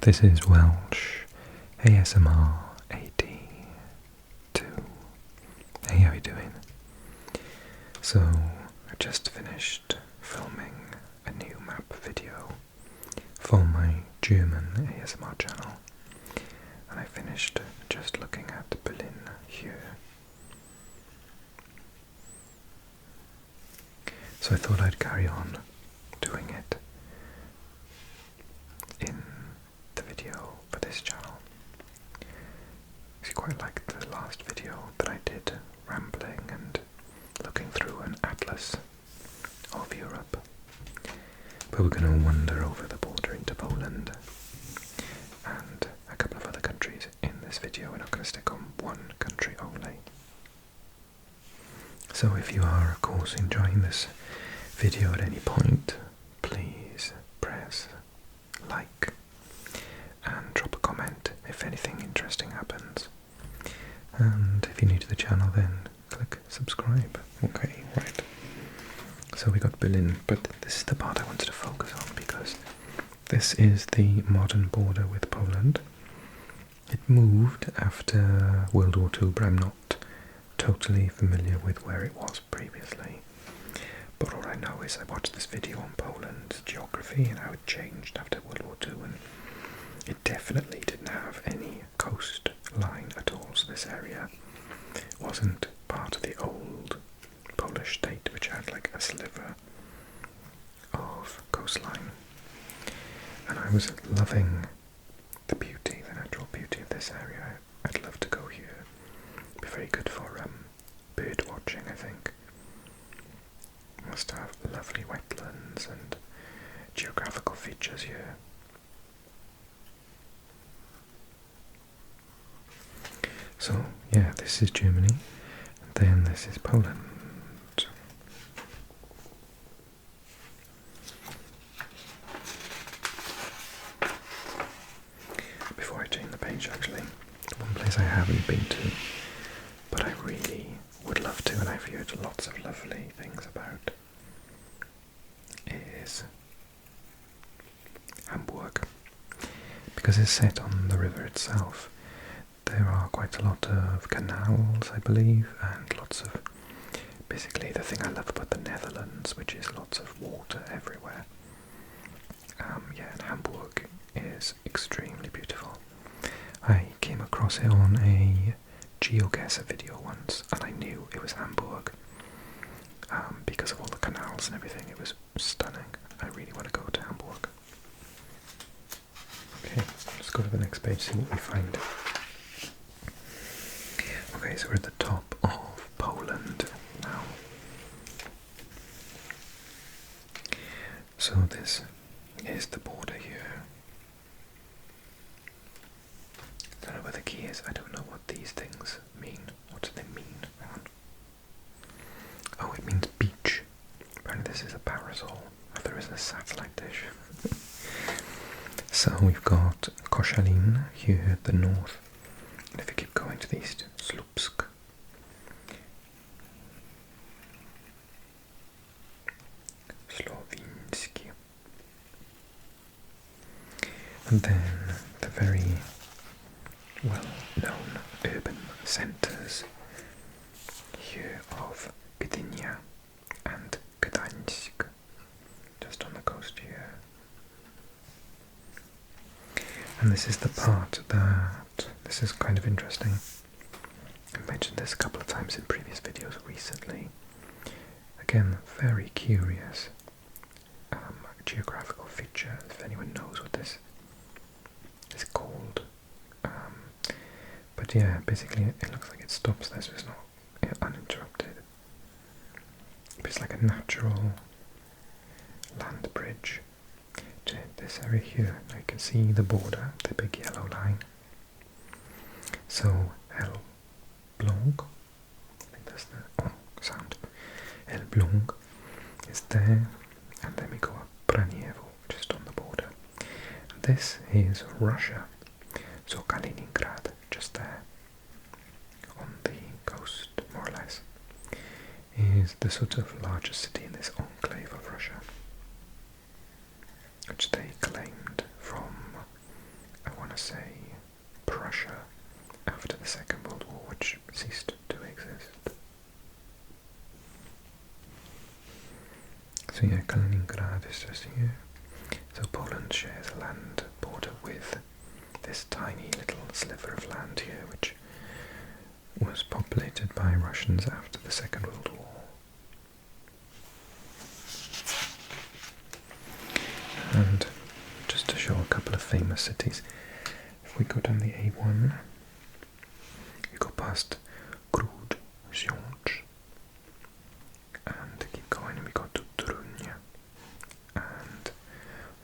This is Welsh ASMR 82. Hey, how you doing? So, I just finished filming a new map video for my German ASMR channel, and I finished just looking at Berlin here. So I thought I'd carry on doing it in the video for this channel. I quite liked the last video that I did, rambling and looking through an atlas of Europe. But we're going to wander over the border into Poland and a couple of other countries in this video. We're not going to stick on one country only. So if you are, of course, enjoying this video at any point, please press like and drop a comment if anything interesting happens. And if you're new to the channel, then click subscribe. Okay, right. So we got Berlin, but this is the part I wanted to focus on because this is the modern border with Poland. It moved after World War II, but I'm not totally familiar with where it was previously. But all I know is I watched this video on Poland's geography and how it changed after World War II, and it definitely didn't have any coastline at all, so this area wasn't part of the old Polish state, which had like a sliver of coastline. And I was loving the beauty, the natural beauty of this area. I'd love to go here. It'd be very good for bird watching, I think. Must have lovely wetlands and geographical features here. So, yeah, this is Germany, and then this is Poland. Before I change the page, actually, one place I haven't been to, but I really would love to, and I've heard lots of lovely things about, is Hamburg, because it's set on the river itself. There are quite a lot of canals, I believe, and lots of, basically the thing I love about the Netherlands, which is lots of water everywhere. Yeah, and Hamburg is extremely beautiful. I came across it on a GeoGuessr video once, and I knew it was Hamburg because of all the canals and everything. It was stunning. I really want to go to Hamburg. Okay, let's go to the next page, see what we find. Okay, so we're at the top of Poland now. So this is the border here. I don't know where the key is. I don't know what these things mean. What do they mean? Hang on. Oh, it means beach. Apparently this is a parasol. Oh, there is a satellite dish. So we've got Koszalin here at the north. And if you keep going to the east, Słupsk. Slovinsky. And then the very well-known urban centres here of Gdynia and Gdańsk, just on the coast here. And this is the part that, this is kind of interesting. I mentioned this a couple of times in previous videos recently. Again, very curious geographical feature, if anyone knows what this is called. But yeah, basically it looks like it stops there, so it's not uninterrupted. But it's like a natural land bridge to this area here. Now you can see the border, the big yellow line. So Elbląg, I think that's the sound. Elbląg is there, and then we go up Braniewo, just on the border. And this is Russia, so Kaliningrad, just there, on the coast, more or less, is the sort of largest city in this enclave of Russia, which they claimed from Kaliningrad is just here. So Poland shares a land border with this tiny little sliver of land here, which was populated by Russians after the Second World War. And just to show a couple of famous cities, if we go down the A1, you go past Grud, Zionch, and keep going, and we go to Toruń, and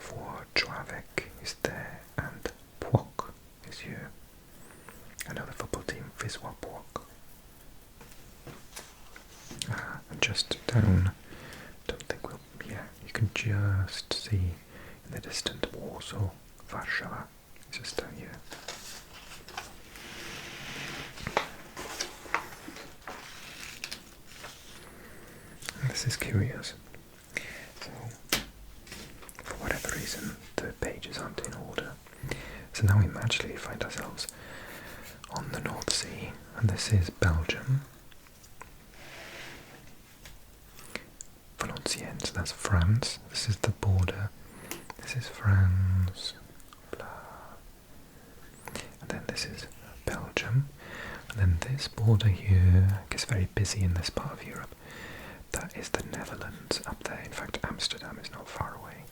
Włocławek is there, and Płock is here. Another football team, Wisła Płock. And just down, don't think we'll, yeah, you can just see in the distant Warsaw, Warszawa, just down here. This is curious. So, for whatever reason, the pages aren't in order. So now we magically find ourselves on the North Sea, and this is Belgium. Valenciennes, so that's France. This is the border. This is France. Blah. And then this is Belgium. And then this border here gets very busy in this part of Europe. That is the Netherlands up there. In fact, Amsterdam is not far away.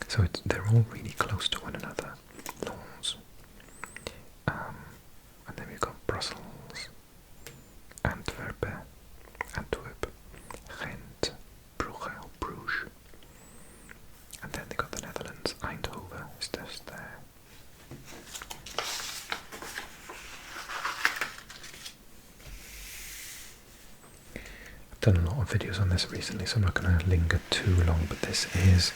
So they're all really close to one another. Lons. And then we've got Brussels, Antwerp, Ghent, Bruges. And then they got the Netherlands. Eindhoven is just there. I've done a lot of videos on this recently, so I'm not going to linger too long, but this is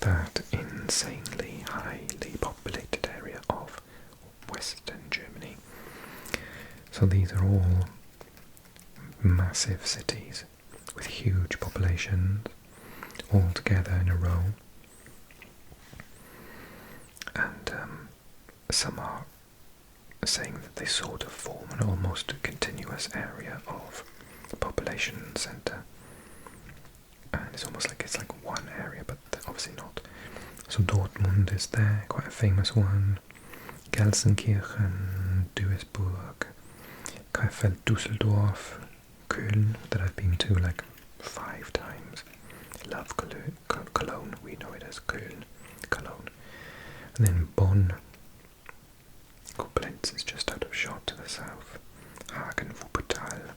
that insanely highly populated area of Western Germany. So these are all massive cities with huge populations all together in a row. And some are saying that they sort of form an almost continuous area of the population centre, and it's almost like it's like one area, but obviously not. So Dortmund is there, quite a famous one. Gelsenkirchen, Duisburg, Krefeld, Düsseldorf, Köln, that I've been to like 5 times. Love Cologne, we know it as Köln, Cologne. And then Bonn, Koblenz is just out of shot to the south. Hagen, Wuppertal,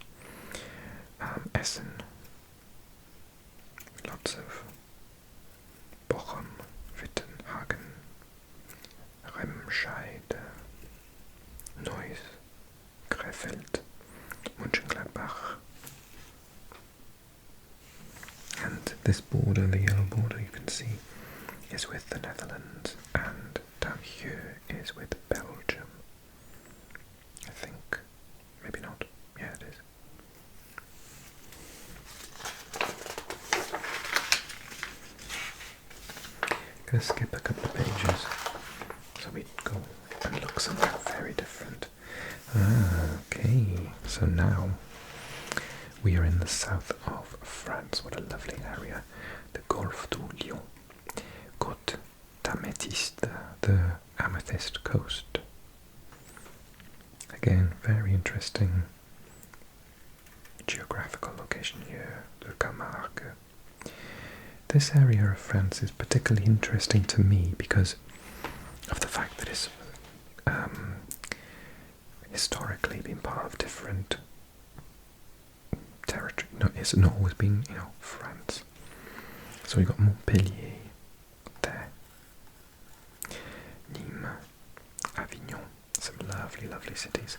Essen, lots of Bochum, Witten, Hagen, Remscheid, Neuss, Krefeld, Mönchengladbach. And this border, the yellow border you can see, is with the Netherlands, and down here is with Belgium. I think. Maybe not. Yeah, it is. I'm going to skip a couple of pages so we go and look somewhere very different. Okay, so now we are in the south of France. What a lovely area. The Golfe du Lion, Côte d'Améthyste, the Amethyst Coast. Again, very interesting geographical location here, the Camargue. This area of France is particularly interesting to me because of the fact that it's historically been part of different territory. No, it's not always been, France. So we've got Montpellier there, Nîmes, Avignon, some lovely, lovely cities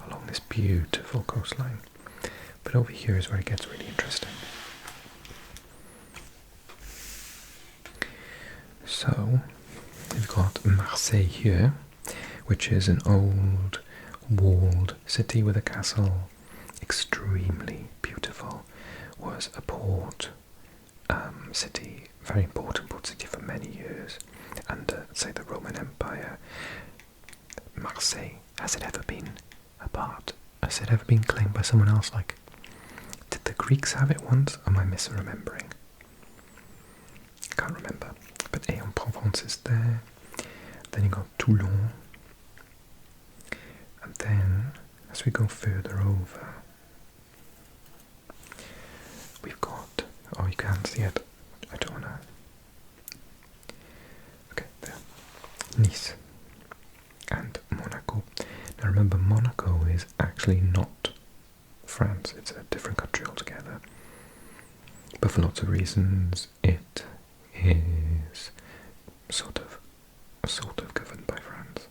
along this beautiful coastline. But over here is where it gets really interesting. So we've got Marseille here, which is an old walled city with a castle, extremely beautiful, was a port city, very important port city for many years under, say, the Roman Empire. Marseille, has it ever been a part? Has it ever been claimed by someone else? Like, did the Greeks have it once? Am I misremembering? France is there. Then you got Toulon. And then, as we go further over, we've got, oh, you can't see it, I don't know. Okay, there. Nice and Monaco. Now remember, Monaco is actually not France, it's a different country altogether. But for lots of reasons, it is sort of governed by France.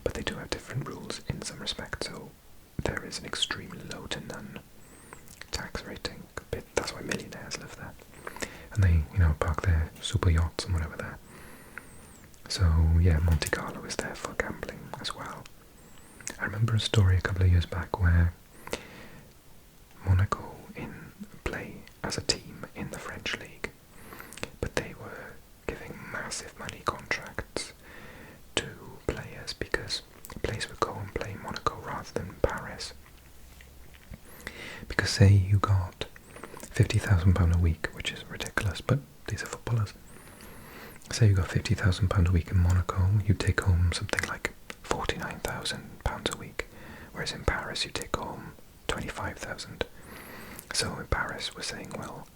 But they do have different rules in some respects, so there is an extremely low to none tax rating. That's why millionaires live there. And they, park their super yachts and whatever there. So, yeah, Monte Carlo is there for gambling as well. I remember a story a couple of years back where Monaco play as a team in the French league, but they were giving massive money contracts to players because players would go and play in Monaco rather than Paris. Because say you got £50,000 a week, which is ridiculous, but these are footballers. Say you got £50,000 a week in Monaco, you take home something like £49,000 a week, whereas in Paris you take home 25,000. So in Paris we're saying, well,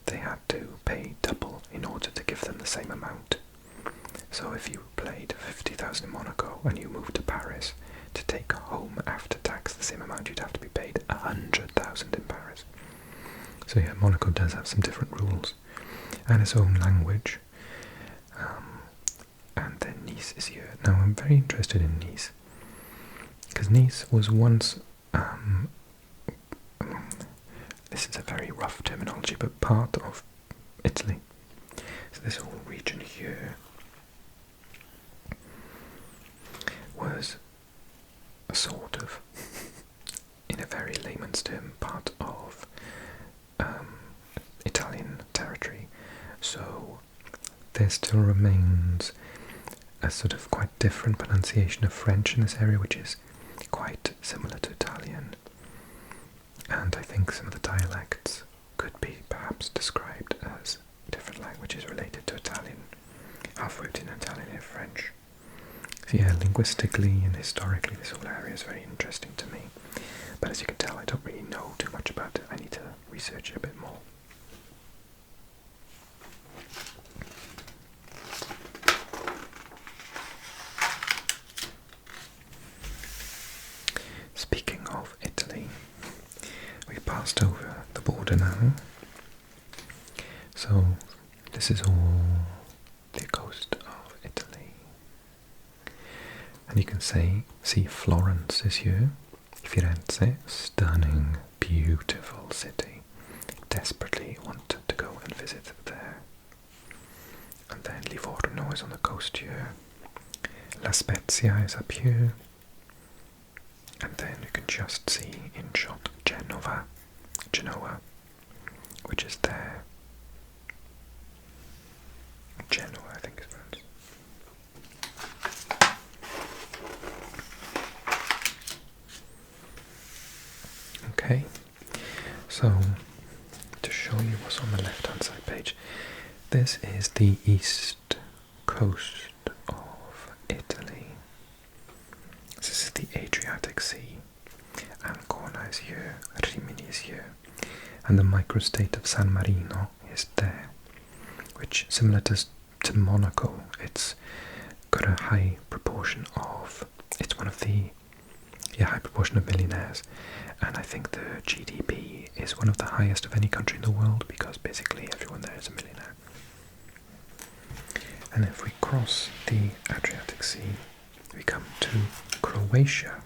they had to pay double in order to give them the same amount. So if you played 50,000 in Monaco and you moved to Paris to take home after tax the same amount, you'd have to be paid 100,000 in Paris. So yeah, Monaco does have some different rules and its own language. And then Nice is here. Now I'm very interested in Nice because Nice was once this is a very rough terminology, but part of Italy. So this whole region here was a sort of, in a very layman's term, part of Italian territory. So there still remains a sort of quite different pronunciation of French in this area, which is quite similar to Italian. And I think some of the dialects could be perhaps described as different languages related to Italian, half-root in Italian and French. So yeah, linguistically and historically this whole area is very interesting to me. But as you can tell, I don't really know too much about it. I need to research it a bit more. Speaking of Italy, we've passed over the border now. So this is all the coast of Italy. And you can see Florence is here. Firenze, stunning, beautiful city. Desperately want to go and visit there. And then Livorno is on the coast here. La Spezia is up here. And then you can just see in shot Genoa, which is there. Genoa, I think is pronounced. Okay, so to show you what's on the left-hand side page, this is the east coast of Italy. This is the Adriatic Sea. Ancona is here, Rimini is here, and the microstate of San Marino is there, which, similar to Monaco, it's got a high proportion of, it's one of the high proportion of millionaires, and I think the GDP is one of the highest of any country in the world because basically everyone there is a millionaire. And if we cross the Adriatic Sea, we come to Croatia.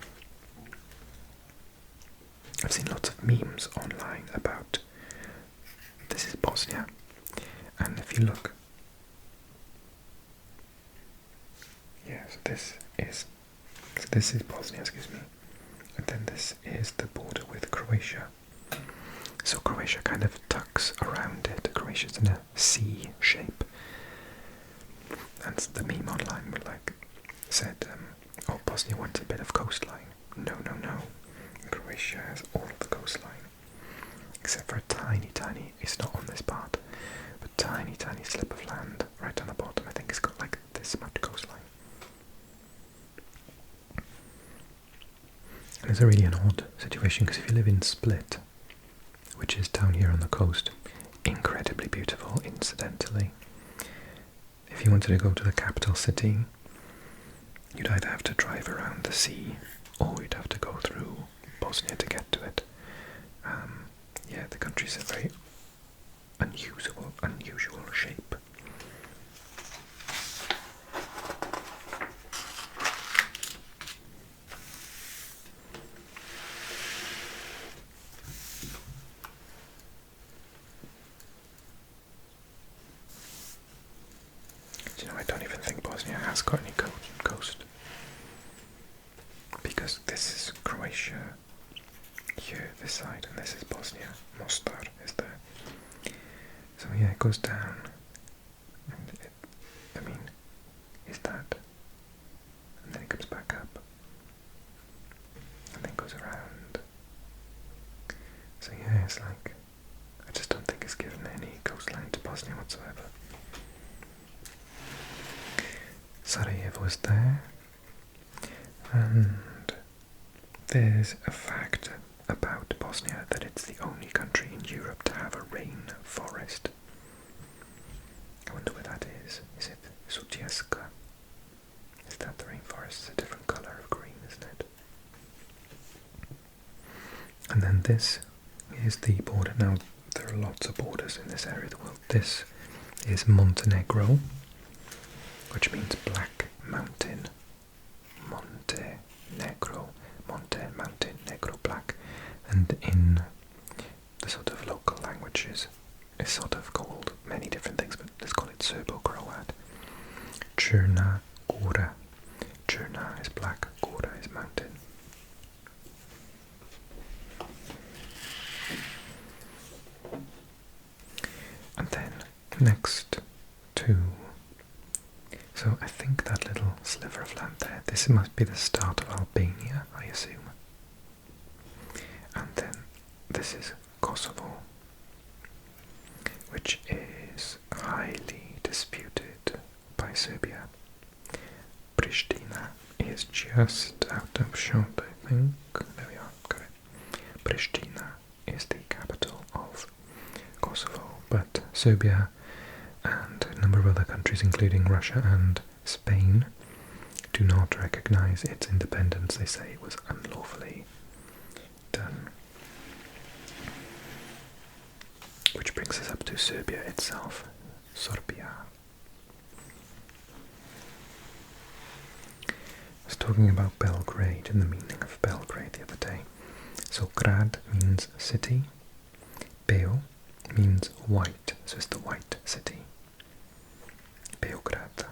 I've seen lots of memes online about this is Bosnia, and if you look, so this is Bosnia, excuse me, and then this is the border with Croatia. So Croatia kind of tucks around it. Croatia's in a C shape, and the meme online said, "Oh, Bosnia wants a bit of coastline." No. Croatia has all of the coastline, except for a tiny, it's not on this part, but tiny slip of land right on the bottom. I think it's got like it's a really an odd situation, because if you live in Split, which is down here on the coast, incredibly beautiful, incidentally, if you wanted to go to the capital city, you'd either have to drive around the sea, or you'd have to go through Bosnia to get to it. Yeah, the country's a very unusual shape. You know, I don't even think Bosnia has got any coast, because this is Croatia here, this side, and this is Bosnia. Mostar is there. So yeah, it goes down, and I mean, is that, and then it comes back up, and then goes around. So yeah, it's like, I just don't think it's given any coastline to Bosnia whatsoever. Sarajevo is there, and there's a fact about Bosnia that it's the only country in Europe to have a rainforest. I wonder where that is. Is it Sutjeska? Is that the rainforest? It's a different colour of green, isn't it? And then this is the border. Now, there are lots of borders in this area of the world. This is Montenegro, which means black mountain. Montenegro. Mountain, negro, black. And in the sort of local languages, it's sort of called many different things, but let's call it Serbo-Croat. Crna Gora. Crna is black, Gora is mountain. And then next to, so I think that little sliver of land there, this must be the start of Albania, I assume. And then this is Kosovo, which is highly disputed by Serbia. Pristina is just out of shot, I think. There we are, got it. Pristina is the capital of Kosovo, but Serbia and a number of other countries, including Russia and Spain, do not recognize its independence. They say it was unlawfully done. Which brings us up to Serbia itself. Serbia. I was talking about Belgrade and the meaning of Belgrade the other day. So grad means city, Beo means white, so it's the white city. Beograd.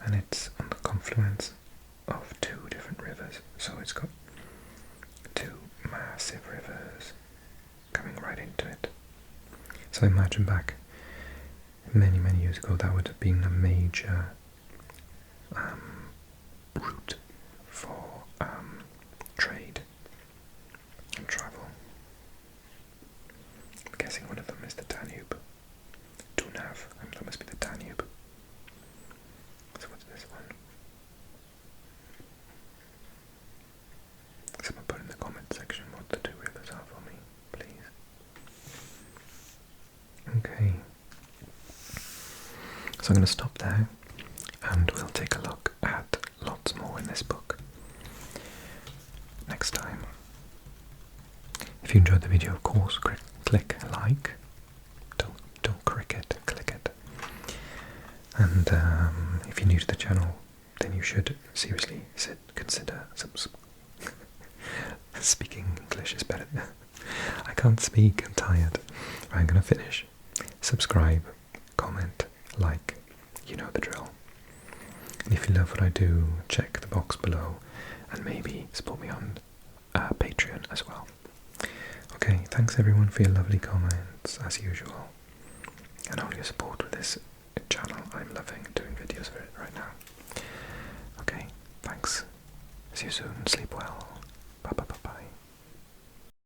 And it's on the confluence of two different rivers, so it's got two massive rivers coming right into it. So imagine back many years ago, that would have been a major route for trade and travel. I'm guessing one of them is the Danube. Dunav, that must be the Danube. So what's this one? Someone put in the comment section what the two rivers are for me, please. Okay. So I'm going to stop there, and we'll take a look at lots more in this book next time. If you enjoyed the video, of course, click like. Don't click it. And if you're new to the channel, then you should seriously consider speaking English is better. I can't speak, I'm tired. Right, I'm going to finish. Subscribe, comment, like, you know the drill. And if you love what I do, check the box below and maybe support me on Patreon as well. Okay, thanks everyone for your lovely comments as usual, and all your support with this channel. I'm loving doing videos for it right now. Okay, thanks. See you soon. Sleep well.